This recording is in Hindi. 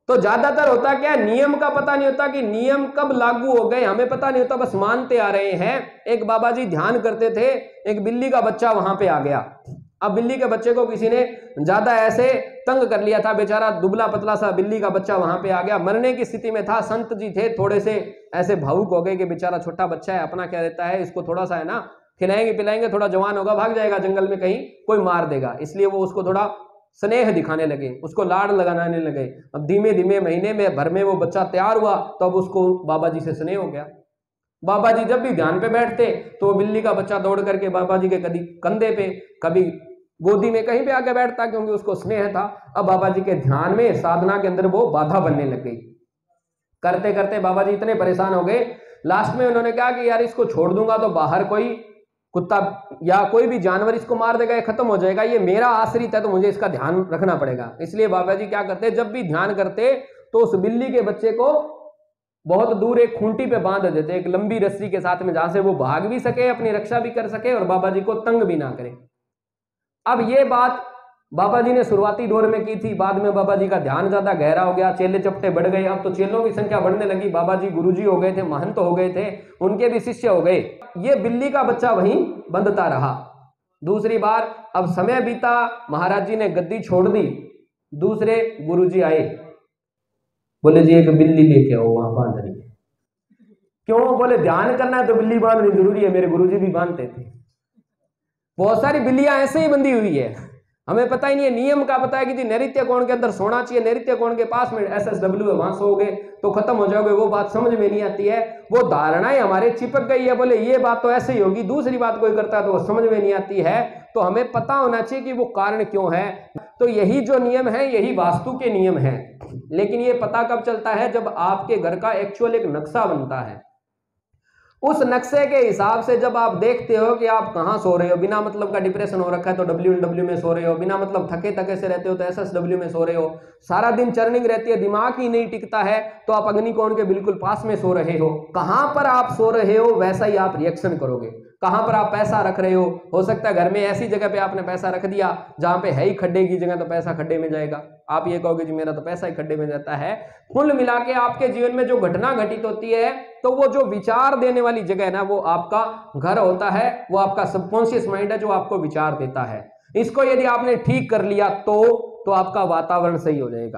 तो ज्यादातर होता क्या, नियम का पता नहीं होता कि नियम कब लागू हो गए, हमें पता नहीं होता, बस मानते आ रहे हैं। एक बाबा जी ध्यान करते थे, एक बिल्ली का बच्चा वहां पे आ गया। अब बिल्ली के बच्चे को किसी ने ज्यादा ऐसे तंग कर लिया था, बेचारा दुबला पतला सा बिल्ली का बच्चा वहां पे आ गया, मरने की स्थिति में था। संत जी थे, थोड़े से ऐसे भावुक हो गए कि बेचारा छोटा बच्चा है, अपना क्या रहता है, इसको थोड़ा सा है ना खिलाएंगे पिलाएंगे, थोड़ा जवान होगा, भाग जाएगा जंगल में, कहीं कोई मार देगा, इसलिए वो उसको थोड़ा स्नेह दिखाने लगे, उसको लाड लगाने लगे। अब धीमे धीमे महीने में भर में वो बच्चा तैयार हुआ, तो अब उसको बाबा जी से स्नेह हो गया। बाबा जी जब भी ध्यान पे बैठते तो वो बिल्ली का बच्चा दौड़ करके बाबा जी के कभी कंधे पे, कभी गोदी में, कहीं पे आके बैठता, क्योंकि उसको स्नेह था। अब बाबा जी के ध्यान में, साधना के अंदर वो बाधा बनने लग गई। करते करते बाबा जी इतने परेशान हो गए, लास्ट में उन्होंने कहा कि यार इसको छोड़ दूंगा तो बाहर कोई कुत्ता या कोई भी जानवर इसको मार देगा, ये खत्म हो जाएगा, ये मेरा आश्रित है, तो मुझे इसका ध्यान रखना पड़ेगा। इसलिए बाबा जी क्या करते, जब भी ध्यान करते तो उस बिल्ली के बच्चे को बहुत दूर एक खूंटी पे बांध देते, एक लंबी रस्सी के साथ में, जहां से वो भाग भी सके, अपनी रक्षा भी कर सके और बाबा जी को तंग भी ना करे। अब ये बात बाबा जी ने शुरुआती दौर में की थी, बाद में बाबा जी का ध्यान ज्यादा गहरा हो गया, चेले चपटे बढ़ गए, अब तो चेलों की संख्या बढ़ने लगी, बाबा जी गुरुजी हो गए थे, महंत हो गए थे, उनके भी शिष्य हो गए। ये बिल्ली का बच्चा वहीं बंधता रहा। दूसरी बार अब समय बीता, महाराज जी ने गद्दी छोड़ दी, दूसरे गुरुजी आए, बोले जी एक बिल्ली लेके आओ, वहां बांध रही है। क्यों? बोले ध्यान करना है तो बिल्ली बांधनी जरूरी है, मेरे गुरुजी भी बांधते थे। बहुत सारी बिल्लियां ऐसे ही बंधी हुई है, हमें पता ही नहीं है। नियम का पता है कि जी नैऋत्य कोण के अंदर सोना चाहिए, नैऋत्य कोण के पास में SSW है, वहां सोओगे तो खत्म हो जाओगे, वो बात समझ में नहीं आती है, वो धारणाएं हमारे चिपक गई है। बोले ये बात तो ऐसे ही होगी, दूसरी बात कोई करता है तो वो समझ में नहीं आती है। तो हमें पता होना चाहिए कि वो कारण क्यों है। तो यही जो नियम है, यही वास्तु के नियम है। लेकिन ये पता कब चलता है, जब आपके घर का एक्चुअल एक नक्शा बनता है। उस नक्शे के हिसाब से जब आप देखते हो कि आप कहां सो रहे हो, बिना मतलब का डिप्रेशन हो रखा है तो WW में सो रहे हो, बिना मतलब थके थके से रहते हो तो SSW में सो रहे हो, सारा दिन चर्निंग रहती है, दिमाग ही नहीं टिकता है तो आप अग्निकोण के बिल्कुल पास में सो रहे हो। कहां पर आप सो रहे हो वैसा ही आप रिएक्शन करोगे। कहां पर आप पैसा रख रहे हो सकता है घर में ऐसी जगह पे आपने पैसा रख दिया जहां पे है ही खड्डे की जगह, तो पैसा खड्डे में जाएगा। आप ये कहोगे जी मेरा तो पैसा ही खड्डे में जाता है। कुल मिला के आपके जीवन में जो घटना घटित होती है, तो वो जो विचार देने वाली जगह है ना, वो आपका घर होता है, वो आपका सबकॉन्शियस माइंड है जो आपको विचार देता है। इसको यदि आपने ठीक कर लिया तो आपका वातावरण सही हो जाएगा।